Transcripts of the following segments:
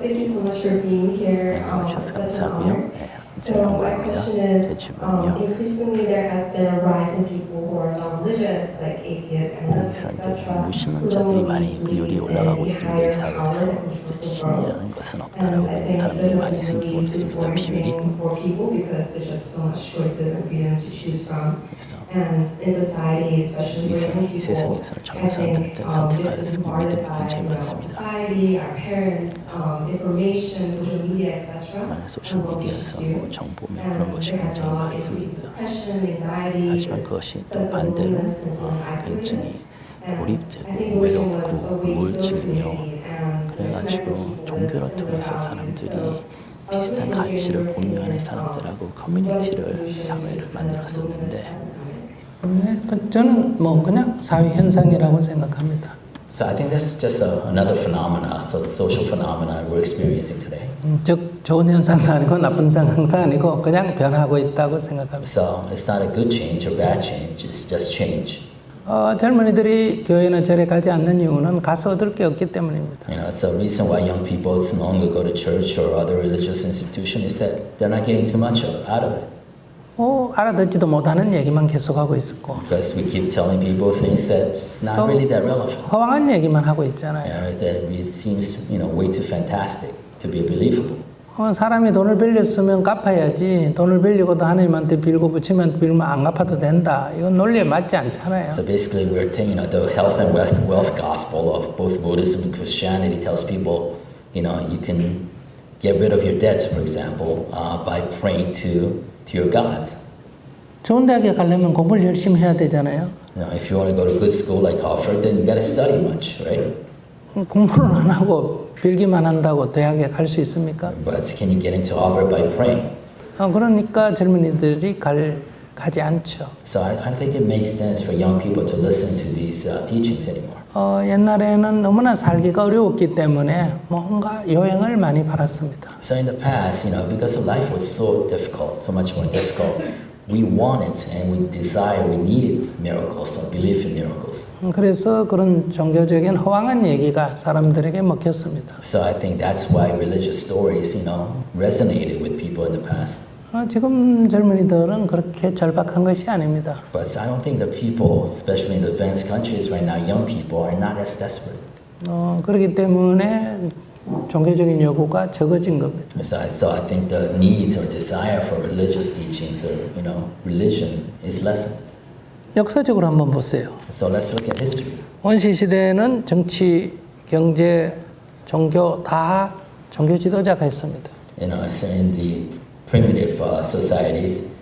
thank you so much for being here. 나와주셔서 Such an 감사하고요. honor. 네, So 저희 my 영광입니다. question 제 is, 질문은요. increasingly there has been a rise in people who are non-religious, like atheists, agnostics, 여기서 이제 etc. 무신론자들이 많이 비율이 올라가고 있습니다. 이 사회에서 신이라는 것은 없다라고 믿는 사람들이 많이 생기고 있습니다. 비율이. 그래서 이 세상에서는 젊은 사람들한테 선택할 믿음이 굉장히 많습니다. 많은 소셜미디어에서 뭐 정보며 그런 것이 굉장히 많습니다. 하지만 그것이 또 반대로 굉장히 고립되고 외롭고 우울증이며 그래가지고 종교를 통해서 사람들이 비슷한 가치를 공유하는 사람들하고 커뮤니티를 사회를 만들었었는데 저는 뭐 그냥 사회 현상이라고 생각합니다. So I think that's just another phenomena, so social phenomena we're experiencing today. 즉 좋은 현상도 아니고 나쁜 상황도 아니고 그냥 변하고 있다고 생각합니다. So it's not a good change or bad change, it's just change. 젊은이들이 교회나 절에 가지 않는 이유는 가서 얻을 게 없기 때문입니다. So the reason why young people no longer go to church or other religious institution is that they're not getting too much out of it. 알아듣지도 못하는 얘기만 계속하고 있었고 Because we keep telling people things that's not really that relevant. 허황한 얘기만 하고 있잖아요. That really seems, way too fantastic to be believable. 사람이 돈을 빌렸으면 갚아야지 돈을 빌리고도 하나님한테 빌고 부처님한테 빌면 안 갚아도 된다. 이건 논리에 맞지 않잖아요. So basically we're taking the health and wealth gospel of both Buddhism and Christianity tells people, you can get rid of your debts, for example, by praying to your gods. 좋은 대학에 가려면 공부를 열심히 해야 되잖아요. If you want to go to good school like Harvard, then you got to study much, right? 공부를 안 하고 빌기만 한다고 대학에 갈 수 있습니까? But can you get into Harvard by praying? 그러니까 젊은이들이 가지 않죠. So I think it makes sense for young people to listen to these teachings anymore. 옛날에는 너무나 살기가 어려웠기 때문에 뭔가 요행을 많이 받았습니다. So in the past, because the life was so difficult, so much more difficult, we wanted and we desired, we needed miracles, so belief in miracles. 그래서 그런 종교적인 허황한 얘기가 사람들에게 먹혔습니다. So I think that's why religious stories, resonated with people in the past. 지금 젊은이들은 그렇게 절박한 것이 아닙니다. But I don't think the people, especially in the advanced countries right now, young people are not as desperate. 그렇기 때문에 종교적인 요구가 적어진 겁니다. So I think the needs or desire for religious teachings or religion is lessened. 역사적으로 한번 보세요. So let's look at history. 원시 시대에는 정치, 경제, 종교 다 종교 지도자가 있습니다. So in the primitive societies,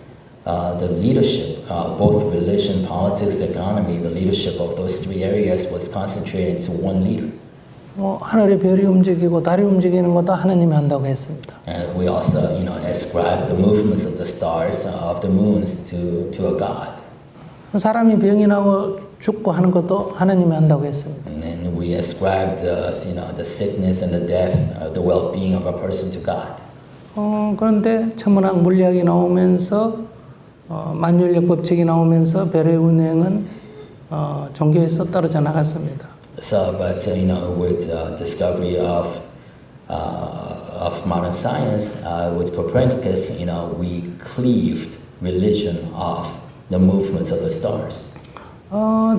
the leadership, both religion, politics, the economy, the leadership of those three areas was concentrated into one leader. 하늘의 별이 움직이고 달이 움직이는 것도 하나님이 한다고 했습니다. And we also, ascribe the movements of the stars, of the moons to a god. 사람이 병이 나고 죽고 하는 것도 하나님이 한다고 했습니다. And we ascribe the sickness and the death, the well-being of a person to God. 그런데 천문학 물리학이 나오면서 만유인력 법칙이 나오면서 별의 운행은 종교에서 떨어져 나갔습니다. So, but with discovery of modern science, with Copernicus, we cleaved religion of the movements of the stars.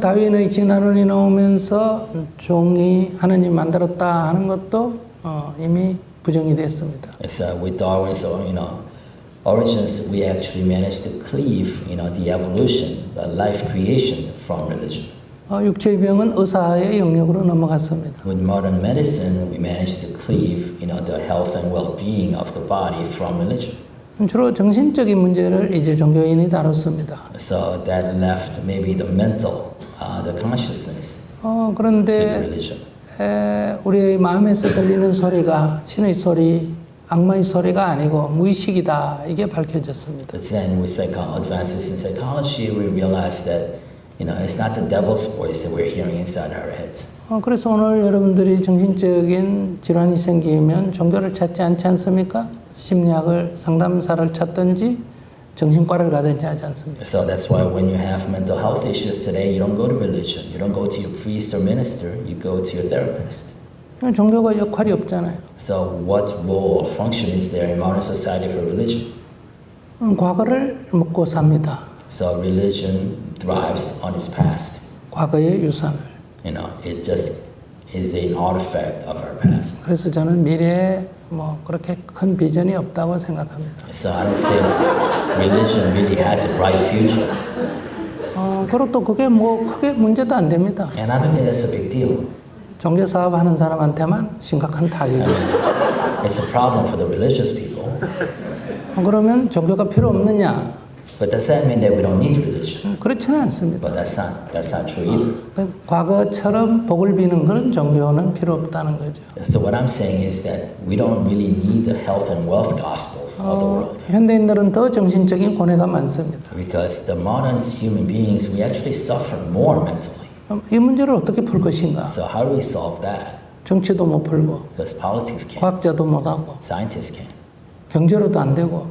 다윈의 진화론이 나오면서 종이 하나님 만들었다 하는 것도 이미 부정이 됐습니다. So with Darwin's, origins, we actually managed to cleave, the evolution, the life creation from religion. 육체의 병은 의사의 영역으로 넘어갔습니다. With modern medicine, we managed to cleave, the health and well-being of the body from religion. 주로 정신적인 문제를 이제 종교인이 다뤘습니다. So that left maybe the mental, the consciousness to 그런데 the religion. 우리의 마음에서 들리는 소리가 신의 소리, 악마의 소리가 아니고 무의식이다. 이게 밝혀졌습니다. But then with advances in psychology, we realized that it's not the devil's voice that we're hearing inside our heads. 그래서 오늘 여러분들이 정신적인 질환이 생기면 종교를 찾지 않지 않습니까? 심리학을 상담사를 찾든지 정신과를 가든지 하지 않습니까? So that's why when you have mental health issues today, you don't go to religion, you don't go to your priest or minister, you go to your therapist. 종교가 역할이 없잖아요. So what role or function is there in modern society for religion? 과거를 먹고 삽니다. So religion thrives on its past. 과거의 유산을. You know, it just is an artifact of our past. 그래서 저는 미래에 뭐 그렇게 큰 비전이 없다고 생각합니다. So I don't think religion really has a bright future. 그리고 또 그게 뭐 크게 문제도 안 됩니다. And I don't think that's a big deal. 종교 사업하는 사람한테만 심각한 타격이죠. It's a problem for the religious people. 그러면 종교가 필요 없느냐? But does that mean that we don't need religion? 그렇지는 않습니다. But that's not true either. 과거처럼 복을 비는 그런 종교는 필요 없다는 거죠. So what I'm saying is that we don't really need the health and wealth gospels of the world. 현대인들은 더 정신적인 고뇌가 많습니다. Because the modern human beings, we actually suffer more mentally. 이 문제를 어떻게 풀 것인가? So how do we solve that? 정치도 못 풀고, Because politics can't, 과학자도 못 하고, scientists can't, 경제로도 안 되고,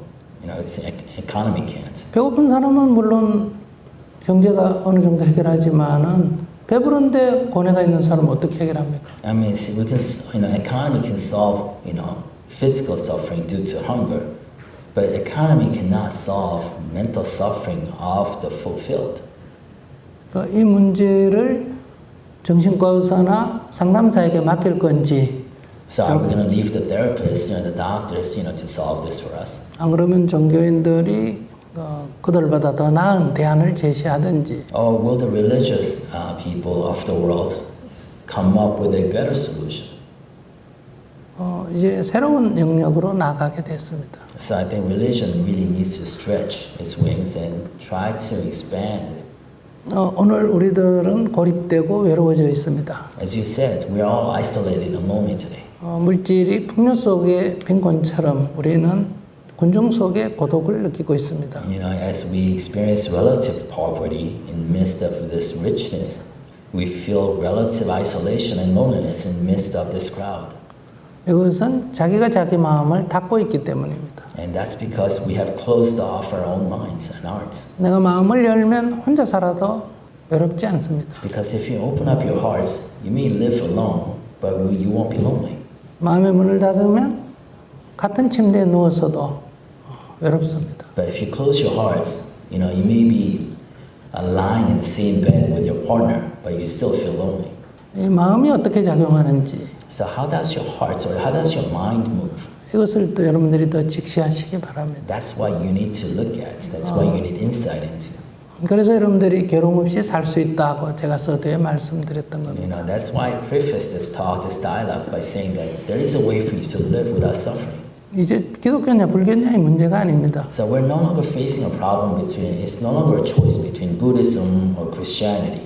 it's economy can't. 배고픈 사람은 물론 경제가 어느 정도 해결하지만은 배부른데 고뇌가 있는 사람은 어떻게 해결합니까? I mean, see, we can, economy can solve, physical suffering due to hunger, but economy cannot solve mental suffering of the fulfilled. 이 문제를 정신과 의사나 상담사에게 맡길 건지, So are we going to leave the therapists and the doctors, to solve this for us? 안 그러면 종교인들이 그들보다 더 나은 대안을 제시하든지, Or will the religious people of the world come up with a better solution? 이제 새로운 영역으로 나가게 됐습니다. So I think religion really needs to stretch its wings and try to expand. 오늘 우리들은 고립되고 외로워져 있습니다. As you said, we are all isolated and lonely today. 물질이 풍요 속의 빈곤처럼 우리는 군중 속의 고독을 느끼고 있습니다. As we experience relative poverty in the midst of this richness, we feel relative isolation and loneliness in the midst of this crowd. 이것은 자기가 자기 마음을 닫고 있기 때문입니다. And that's because we have closed off our own minds and hearts. 내가 마음을 열면 혼자 살아도 외롭지 않습니다. Because if you open up your hearts, you may live alone, but you won't be lonely. 마음의 문을 닫으면 같은 침대에 누워서도 외롭습니다. But if you close your hearts, you may be lying in the same bed with your partner, but you still feel lonely. 이 마음이 어떻게 작용하는지 So how does your heart or how does your mind move? 이것을 또 여러분들이 더 직시하시기 바랍니다. That's what you need to look at. That's what you need insight into. 그래서 여러분들이 괴로움 없이 살 수 있다고 제가 서두에 말씀드렸던 겁니다. That's why I preface this talk, this dialogue, by saying that there is a way for you to live without suffering. 이제 기독교냐 불교냐의 문제가 아닙니다. So we're no longer facing a problem between, it's no longer a choice between Buddhism or Christianity.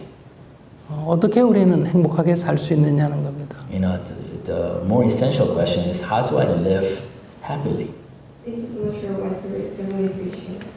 어떻게 우리는 행복하게 살 수 있느냐는 겁니다. The more essential question is how do I live happily? Thank you so much for your wise words. I really appreciate it.